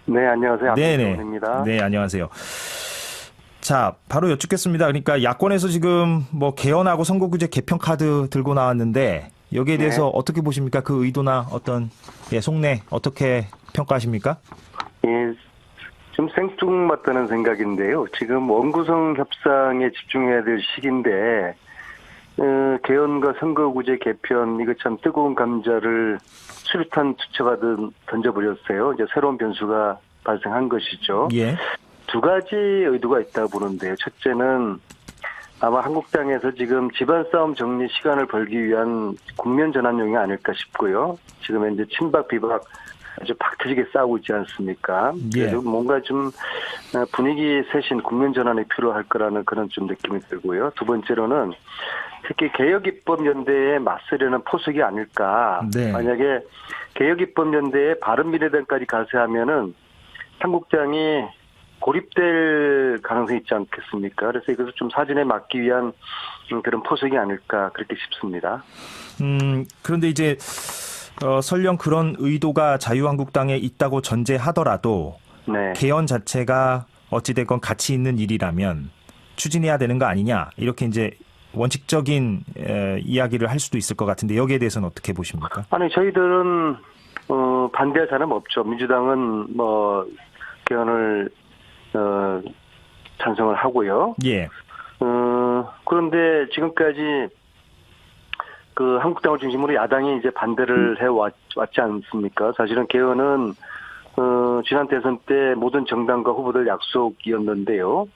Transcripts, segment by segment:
네, 안녕하세요. 네네. 안민정입니다. 네, 안녕하세요. 자, 바로 여쭙겠습니다. 그러니까 야권에서 지금 뭐 개헌하고 선거구제 개편 카드 들고 나왔는데 여기에 네, 대해서 어떻게 보십니까? 그 의도나 어떤 속내 어떻게 평가하십니까? 예, 좀 생뚱맞다는 생각인데요. 지금 원구성 협상에 집중해야 될 시기인데, 개헌과 선거구제 개편, 이거 참 뜨거운 감자를 수류탄 투척하듯 던져버렸어요. 이제 새로운 변수가 발생한 것이죠. 예. 두 가지 의도가 있다고 보는데요. 첫째는 아마 한국당에서 지금 집안 싸움 정리 시간을 벌기 위한 국면 전환용이 아닐까 싶고요. 지금 현재 친박 비박 아주 박 터지게 싸우고 있지 않습니까? 예. 그래서 뭔가 좀 분위기 쇄신, 국면 전환이 필요할 거라는 그런 좀 느낌이 들고요. 두 번째로는 특히 개혁입법연대에 맞서려는 포석이 아닐까. 네. 만약에 개혁입법연대에 바른미래당까지 가세하면은 한국당이 고립될 가능성이 있지 않겠습니까? 그래서 이것을 좀 사진에 막기 위한 그런 포석이 아닐까 그렇게 싶습니다. 그런데 이제 설령 그런 의도가 자유한국당에 있다고 전제하더라도 네. 개헌 자체가 어찌됐건 가치 있는 일이라면 추진해야 되는 거 아니냐 이렇게 이제 원칙적인 이야기를 할 수도 있을 것 같은데 여기에 대해서는 어떻게 보십니까? 아니 저희들은 반대할 사람 없죠. 민주당은 뭐 개헌을 찬성을 하고요. 예. 그런데 지금까지 그 한국당을 중심으로 야당이 이제 반대를 해왔지 않습니까? 사실은 개헌은 지난 대선 때 모든 정당과 후보들 약속이었는데요.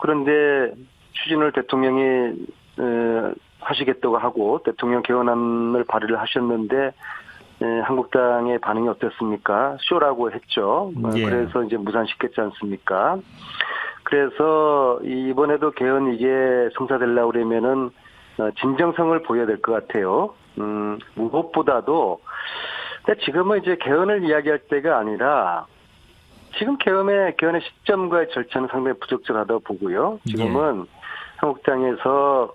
그런데 추진을 대통령이 하시겠다고 하고 대통령 개헌안을 발의를 하셨는데 한국당의 반응이 어땠습니까? 쇼라고 했죠. 예. 그래서 이제 무산시켰지 않습니까? 그래서 이번에도 개헌 이게 성사되려고 그러면은 진정성을 보여야 될 것 같아요. 무엇보다도 근데 지금은 이제 개헌을 이야기할 때가 아니라 지금 개헌의 시점과 절차는 상당히 부적절하다고 보고요. 지금은 한국당에서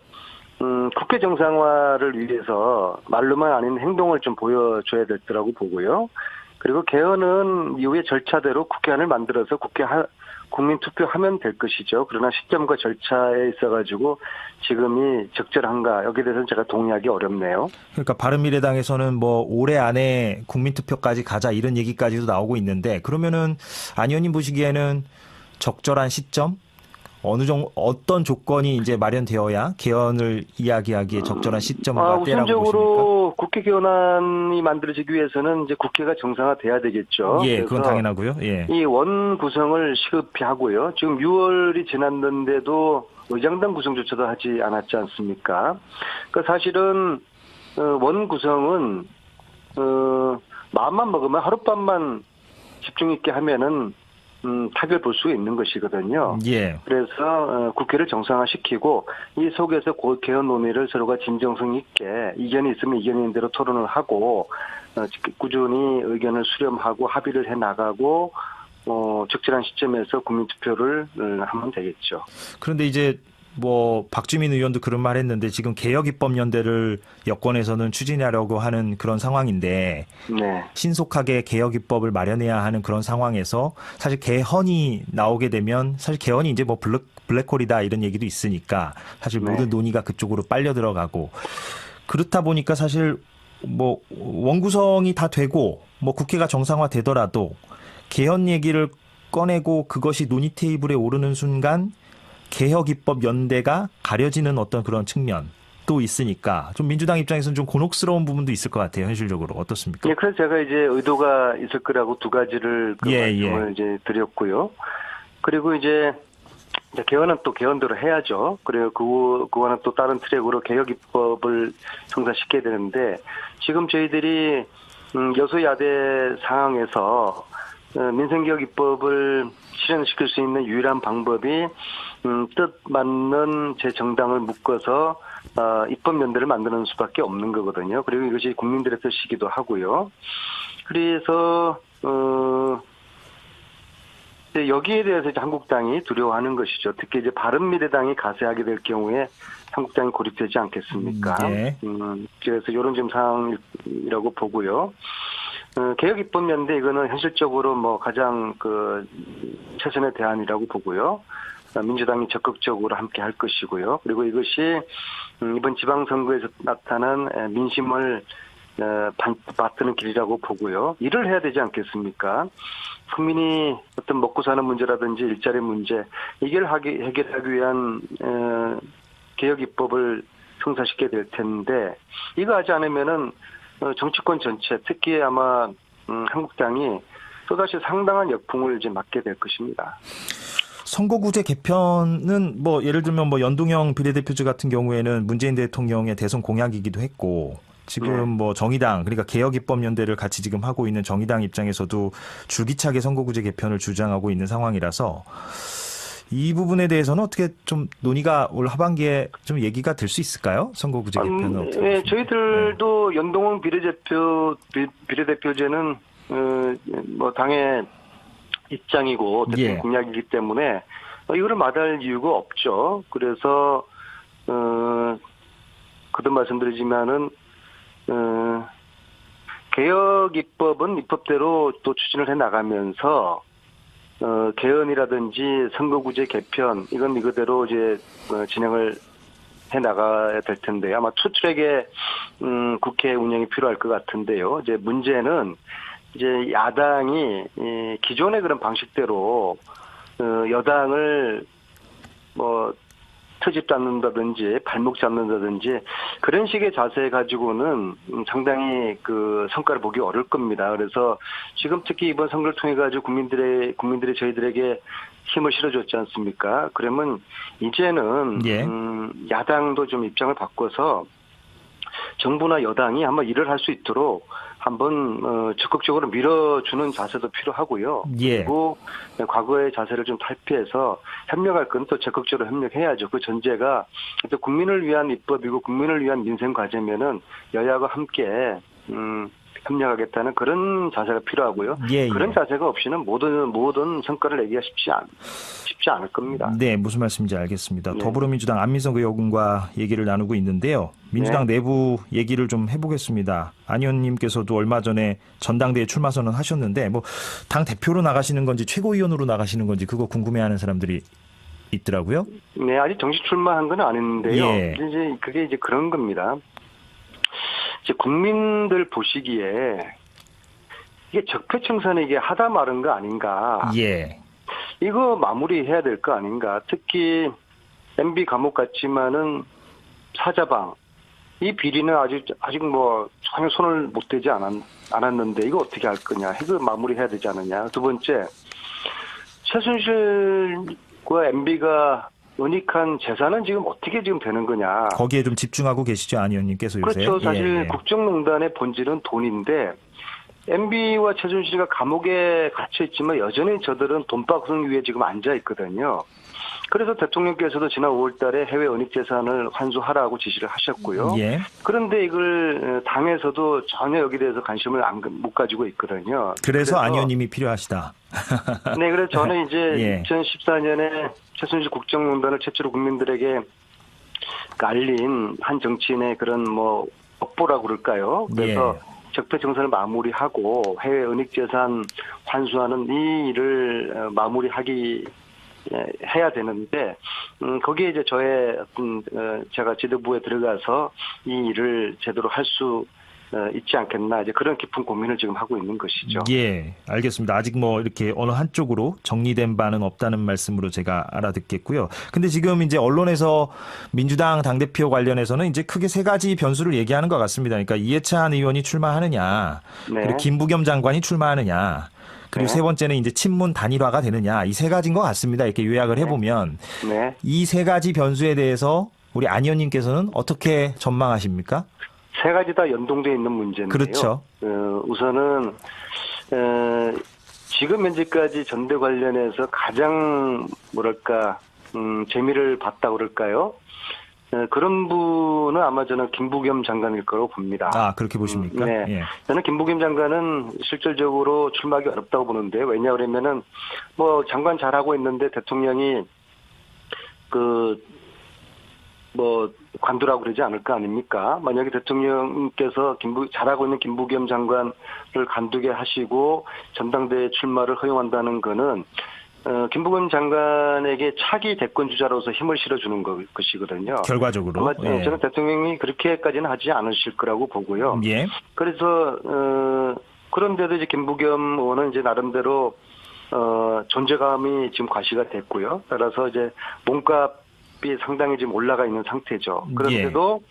국회 정상화를 위해서 말로만 아닌 행동을 좀 보여줘야 될 거라고 보고요. 그리고 개헌은 이후에 절차대로 국회안을 만들어서 국민 투표하면 될 것이죠. 그러나 시점과 절차에 있어가지고 지금이 적절한가 여기에 대해서는 제가 동의하기 어렵네요. 그러니까 바른미래당에서는 뭐 올해 안에 국민투표까지 가자 이런 얘기까지도 나오고 있는데 그러면은 안 의원님 보시기에는 적절한 시점? 어떤 조건이 이제 마련되어야 개헌을 이야기하기에 적절한 시점과 때라고 보십니까? 우선적으로 국회 개헌안이 만들어지기 위해서는 이제 국회가 정상화돼야 되겠죠. 예, 그래서 그건 당연하고요. 예. 이 원 구성을 시급히 하고요. 지금 6월이 지났는데도 의장당 구성조차도 하지 않았지 않습니까? 그러니까 사실은 원 구성은 마음만 먹으면 하룻밤만 집중 있게 하면은 타결 볼 수가 있는 것이거든요. 예. 그래서 국회를 정상화시키고 이 속에서 개헌 논의를 서로가 진정성 있게 이견이 있으면 이견 있는 대로 토론을 하고 꾸준히 의견을 수렴하고 합의를 해나가고 적절한 시점에서 국민투표를 하면 되겠죠. 그런데 이제 뭐 박주민 의원도 그런 말 했는데 지금 개혁입법연대를 여권에서는 추진하려고 하는 그런 상황인데 네. 신속하게 개혁입법을 마련해야 하는 그런 상황에서 사실 개헌이 나오게 되면 사실 개헌이 이제 뭐 블랙홀이다 이런 얘기도 있으니까 사실 네. 모든 논의가 그쪽으로 빨려 들어가고 그렇다 보니까 사실 뭐 원구성이 다 되고 뭐 국회가 정상화되더라도 개헌 얘기를 꺼내고 그것이 논의 테이블에 오르는 순간 개혁입법 연대가 가려지는 어떤 그런 측면도 있으니까 좀 민주당 입장에서는 좀 곤혹스러운 부분도 있을 것 같아요. 현실적으로 어떻습니까? 예, 그래서 제가 이제 의도가 있을 거라고 두 가지를 말씀을 이제 드렸고요. 그리고 이제 개헌은 또 개헌대로 해야죠. 그리고 그거는 또 다른 트랙으로 개혁입법을 성사시켜야 되는데 지금 저희들이 여소야대 상황에서 민생개혁 입법을 실현시킬 수 있는 유일한 방법이 뜻 맞는 제 정당을 묶어서 입법연대를 만드는 수밖에 없는 거거든요. 그리고 이것이 국민들의 뜻이기도 하고요. 그래서 여기에 대해서 이제 한국당이 두려워하는 것이죠. 특히 이제 바른미래당이 가세하게 될 경우에 한국당이 고립되지 않겠습니까? 네. 그래서 이런 좀 상황이라고 보고요. 개혁입법연대 이거는 현실적으로 뭐 가장 최선의 대안이라고 보고요. 민주당이 적극적으로 함께 할 것이고요. 그리고 이것이 이번 지방선거에서 나타난 민심을 받드는 길이라고 보고요. 일을 해야 되지 않겠습니까? 국민이 어떤 먹고 사는 문제라든지 일자리 문제 이걸 해결하기 위한 개혁 입법을 성사시켜야 될 텐데 이거 하지 않으면은 정치권 전체 특히 아마 한국당이 또다시 상당한 역풍을 이제 맞게 될 것입니다. 선거구제 개편은 뭐 예를 들면 뭐 연동형 비례대표제 같은 경우에는 문재인 대통령의 대선 공약이기도 했고 지금 뭐 정의당 그러니까 개혁입법연대를 같이 지금 하고 있는 정의당 입장에서도 줄기차게 선거구제 개편을 주장하고 있는 상황이라서 이 부분에 대해서는 어떻게 좀 논의가 올 하반기에 좀 얘기가 될 수 있을까요? 선거구제 개편은 어떻게? 네, 저희들도 연동형 비례대표제는 뭐 당의 입장이고 대통령 공약이기 때문에 이거를 마다할 이유가 없죠. 그래서 거듭 말씀드리지만은 개혁 입법은 입법대로 또 추진을 해 나가면서 개헌이라든지 선거구제 개편 이건 이거대로 이제 진행을 해 나가야 될 텐데 아마 투트랙의 국회 운영이 필요할 것 같은데요. 이제 문제는 이제 야당이 기존의 그런 방식대로 여당을 뭐 트집 잡는다든지 발목 잡는다든지 그런 식의 자세 가지고는 상당히 성과를 보기 어려울 겁니다. 그래서 지금 특히 이번 선거를 통해 가지고 국민들이 저희들에게 힘을 실어줬지 않습니까? 그러면 이제는 야당도 좀 입장을 바꿔서 정부나 여당이 한번 일을 할 수 있도록 한번 적극적으로 밀어주는 자세도 필요하고요. 그리고 과거의 자세를 좀 탈피해서 협력할 건 또 적극적으로 협력해야죠. 그 전제가 또 국민을 위한 입법이고 국민을 위한 민생 과제면은 여야가 함께 협력하겠다는 그런 자세가 필요하고요. 그런 자세가 없이는 모든 성과를 내기가 쉽지 않을 겁니다. 네, 무슨 말씀인지 알겠습니다. 더불어민주당 안민석 의원과 얘기를 나누고 있는데요. 민주당 내부 얘기를 좀 해보겠습니다. 안 의원님께서도 얼마 전에 전당대회 출마 선언하셨는데 뭐 당 대표로 나가시는 건지 최고위원으로 나가시는 건지 그거 궁금해하는 사람들이 있더라고요. 네, 아직 정식 출마한 건 아닌데요. 그게 이제 그런 겁니다. 이제 국민들 보시기에 이게 적폐청산이 이게 하다 마른 거 아닌가. 이거 마무리해야 될 거 아닌가. 특히 MB 감옥 같지만은 사자방 이 비리는 아직 뭐 전혀 손을 못 대지 않았는데 이거 어떻게 할 거냐. 이거 마무리해야 되지 않느냐. 두 번째 최순실과 MB가 은닉한 재산은 지금 어떻게 지금 되는 거냐. 거기에 좀 집중하고 계시죠, 안 의원님께서 요새. 그렇죠. 사실 국정농단의 본질은 돈인데 MB와 최순실이가 감옥에 갇혀 있지만 여전히 저들은 돈박승 위에 지금 앉아 있거든요. 그래서 대통령께서도 지난 5월 달에 해외 은닉 재산을 환수하라고 지시를 하셨고요. 그런데 이걸 당에서도 전혀 여기에 대해서 관심을 못 가지고 있거든요. 그래서 안 의원님이 필요하시다. 네, 그래서 저는 이제 2014년에 최순실 국정농단을 최초로 국민들에게 알린 한 정치인의 그런 뭐 업보라고 그럴까요? 그래서 적폐청산을 마무리하고 해외 은닉재산 환수하는 이 일을 해야 되는데 거기에 이제 저의 어떤 제가 지도부에 들어가서 이 일을 제대로 할 수 있지 않겠나 이제 그런 깊은 고민을 지금 하고 있는 것이죠. 알겠습니다. 아직 뭐 이렇게 어느 한쪽으로 정리된 바는 없다는 말씀으로 제가 알아듣겠고요. 근데 지금 이제 언론에서 민주당 당대표 관련해서는 이제 크게 세 가지 변수를 얘기하는 것 같습니다. 그러니까 이해찬 의원이 출마하느냐, 그리고 김부겸 장관이 출마하느냐. 그리고 세 번째는 이제 친문 단일화가 되느냐. 이 세 가지인 것 같습니다. 이렇게 요약을 해보면 이 세 가지 변수에 대해서 우리 안 의원님께서는 어떻게 전망하십니까? 세 가지 다 연동되어 있는 문제인데요. 그렇죠. 우선은 지금 현재까지 전대 관련해서 가장 재미를 봤다고 그럴까요? 그런 분은 아마 저는 김부겸 장관일 거라고 봅니다. 아, 그렇게 보십니까? 저는 김부겸 장관은 실질적으로 출마하기 어렵다고 보는데 왜냐 그러면은 뭐 장관 잘하고 있는데 대통령이 뭐 관두라고 그러지 않을 거 아닙니까? 만약에 대통령께서 잘하고 있는 김부겸 장관을 관두게 하시고 전당대회 출마를 허용한다는 거는 김부겸 장관에게 차기 대권 주자로서 힘을 실어주는 것이거든요. 결과적으로. 아마 예. 저는 대통령이 그렇게까지는 하지 않으실 거라고 보고요. 예. 그래서 그런데도 이제 김부겸 의원은 이제 나름대로 존재감이 지금 과시가 됐고요. 따라서 이제 몸값이 상당히 지금 올라가 있는 상태죠. 그런데도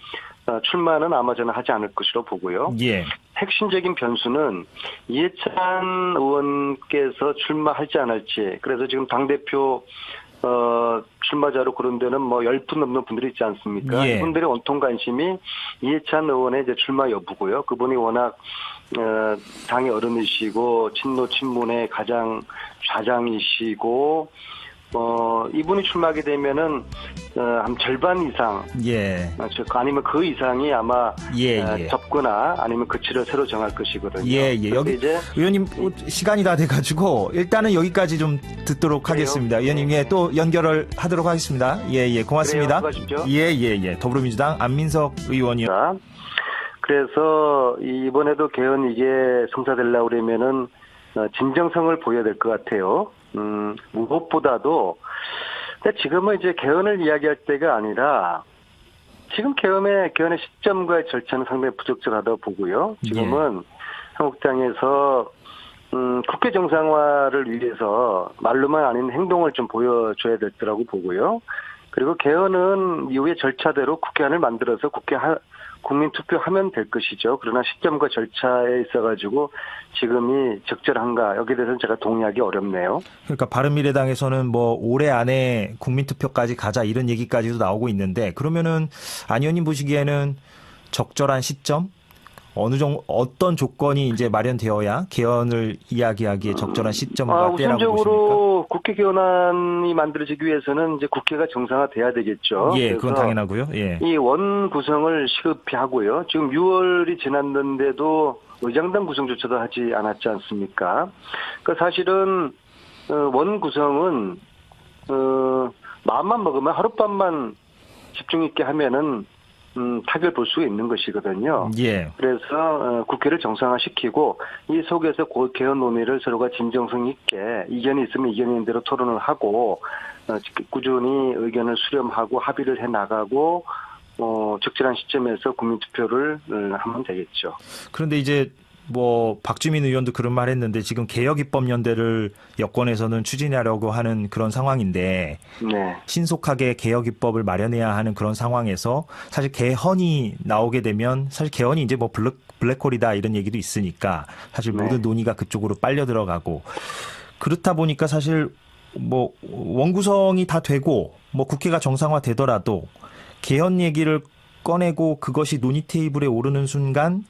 출마는 아마 저는 하지 않을 것으로 보고요. 예. 핵심적인 변수는 이해찬 의원께서 출마할지 안 할지. 그래서 지금 당대표 출마자로 그런 데는 뭐 10분 넘는 분들이 있지 않습니까? 예. 이분들의 온통 관심이 이해찬 의원의 이제 출마 여부고요. 그분이 워낙 당의 어른이시고 친노 친문의 가장 좌장이시고 이분이 출마하게 되면은 한 절반 이상, 예. 아니면 그 이상이 아마 예. 접거나 아니면 거치를 새로 정할 것이거든요. 예. 여기 이제 의원님 시간이 다 돼가지고 일단은 여기까지 좀 듣도록 그래요? 하겠습니다. 의원님 또 연결을 하도록 하겠습니다. 예. 고맙습니다. 그래요, 수고하십시오. 예. 더불어민주당 안민석 의원이요. 그래서 이번에도 개헌 이게 성사되려고 그러면은 진정성을 보여야 될 것 같아요. 무엇보다도 근데 지금은 이제 개헌을 이야기할 때가 아니라 지금 개헌의 시점과 절차는 상당히 부적절하다고 보고요. 지금은 한국당에서 국회 정상화를 위해서 말로만 아닌 행동을 좀 보여줘야 될 거라고 보고요. 그리고 개헌은 이후에 절차대로 국회안을 만들어서 국민 투표하면 될 것이죠. 그러나 시점과 절차에 있어가지고 지금이 적절한가 여기에 대해서는 제가 동의하기 어렵네요. 그러니까 바른미래당에서는 뭐 올해 안에 국민투표까지 가자 이런 얘기까지도 나오고 있는데 그러면은 안 의원님 보시기에는 적절한 시점? 어떤 조건이 이제 마련되어야 개헌을 이야기하기에 적절한 시점과 때라고 보십니까? 우선적으로 국회 개헌안이 만들어지기 위해서는 이제 국회가 정상화돼야 되겠죠. 예, 그건 당연하고요. 예. 이 원 구성을 시급히 하고요. 지금 6월이 지났는데도 의장당 구성조차도 하지 않았지 않습니까? 그러니까 사실은 원 구성은 마음만 먹으면 하룻밤만 집중 있게 하면은 타결 볼 수 있는 것이거든요. 예. 그래서 국회를 정상화시키고 이 속에서 개헌 논의를 서로가 진정성 있게 이견이 있으면 이견 있는 대로 토론을 하고 꾸준히 의견을 수렴하고 합의를 해나가고 적절한 시점에서 국민투표를 하면 되겠죠. 그런데 이제 뭐 박주민 의원도 그런 말 했는데 지금 개혁입법연대를 여권에서는 추진하려고 하는 그런 상황인데 네. 신속하게 개혁입법을 마련해야 하는 그런 상황에서 사실 개헌이 나오게 되면 사실 개헌이 이제 뭐 블랙홀이다 이런 얘기도 있으니까 사실 모든 논의가 그쪽으로 빨려 들어가고 그렇다 보니까 사실 뭐 원구성이 다 되고 뭐 국회가 정상화되더라도 개헌 얘기를 꺼내고 그것이 논의 테이블에 오르는 순간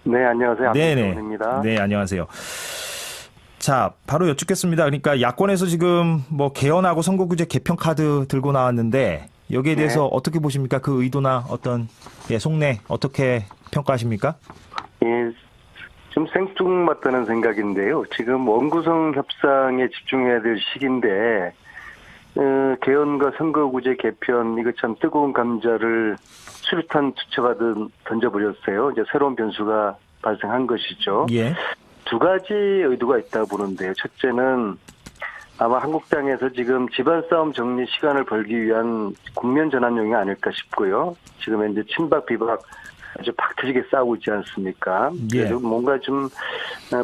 네, 안녕하세요. 네네. 안민석입니다. 네, 안녕하세요. 자, 바로 여쭙겠습니다. 그러니까 야권에서 지금 뭐 개헌하고 선거구제 개편 카드 들고 나왔는데 여기에 대해서 어떻게 보십니까? 그 의도나 어떤 속내 어떻게 평가하십니까? 예, 좀 생뚱맞다는 생각인데요. 지금 원구성 협상에 집중해야 될 시기인데 개헌과 선거구제 개편 이거 참 뜨거운 감자를 수류탄 투척하듯 던져버렸어요. 이제 새로운 변수가 발생한 것이죠. 예. 두 가지 의도가 있다고 보는데요. 첫째는 아마 한국당에서 지금 집안 싸움 정리 시간을 벌기 위한 국면 전환용이 아닐까 싶고요. 지금 현재 친박 비박 아주 박터지게 싸우고 있지 않습니까? 예. 그래서 뭔가 좀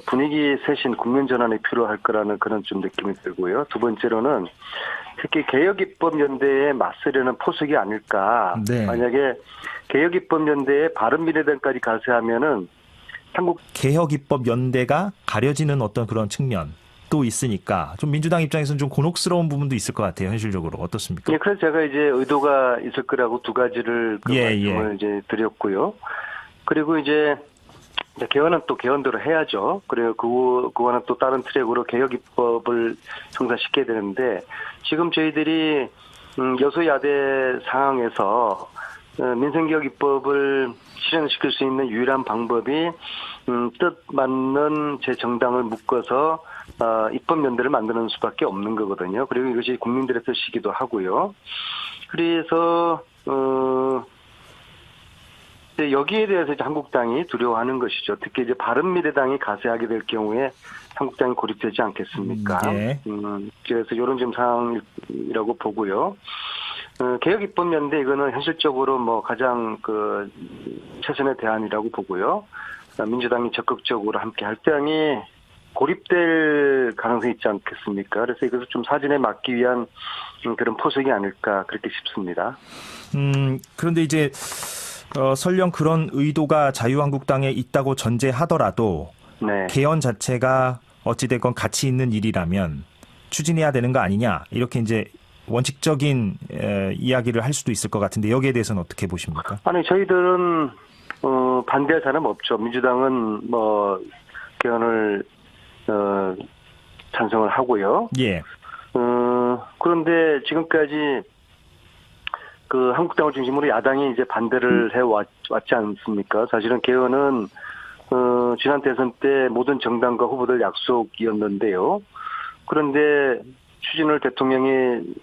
분위기 쇄신, 국면 전환이 필요할 거라는 그런 좀 느낌이 들고요. 두 번째로는 특히 개혁입법연대에 맞서려는 포석이 아닐까. 네. 만약에 개혁입법연대에 바른미래당까지 가세하면은 한국 개혁입법연대가 가려지는 어떤 그런 측면도 있으니까 좀 민주당 입장에서는 좀 곤혹스러운 부분도 있을 것 같아요. 현실적으로 어떻습니까? 예, 그래서 제가 이제 의도가 있을 거라고 두 가지를 말씀을 이제 드렸고요. 그리고 이제 개헌은 또 개헌대로 해야죠. 그리고 그거는 또 다른 트랙으로 개혁입법을 성사시켜야 되는데 지금 저희들이 여소야대 상황에서 민생개혁입법을 실현시킬 수 있는 유일한 방법이 뜻 맞는 제 정당을 묶어서 입법연대를 만드는 수밖에 없는 거거든요. 그리고 이것이 국민들의 뜻이기도 하고요. 그래서 이제 여기에 대해서 이제 한국당이 두려워하는 것이죠. 특히 이제 바른미래당이 가세하게 될 경우에 한국당이 고립되지 않겠습니까? 예. 그래서 이런 좀 상황이라고 보고요. 개혁 입법연대 이거는 현실적으로 뭐 가장 그 최선의 대안이라고 보고요. 민주당이 적극적으로 함께 할 당이 고립될 가능성이 있지 않겠습니까? 그래서 이것을 좀 사진에 막기 위한 그런 포석이 아닐까 그렇게 싶습니다. 그런데 이제 설령 그런 의도가 자유한국당에 있다고 전제하더라도 네. 개헌 자체가 어찌됐건 가치 있는 일이라면 추진해야 되는 거 아니냐 이렇게 이제 원칙적인 이야기를 할 수도 있을 것 같은데 여기에 대해서는 어떻게 보십니까? 아니 저희들은 반대할 사람 없죠. 민주당은 뭐 개헌을 찬성을 하고요. 예. 그런데 지금까지 그 한국당을 중심으로 야당이 이제 반대를 해왔지 않습니까? 사실은 개헌은 지난 대선 때 모든 정당과 후보들 약속이었는데요. 그런데 추진을 대통령이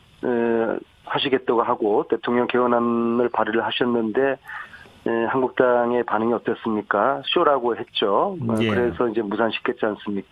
하시겠다고 하고 대통령 개헌안을 발의를 하셨는데 한국당의 반응이 어땠습니까? 쇼라고 했죠. 예. 그래서 이제 무산시켰지 않습니까?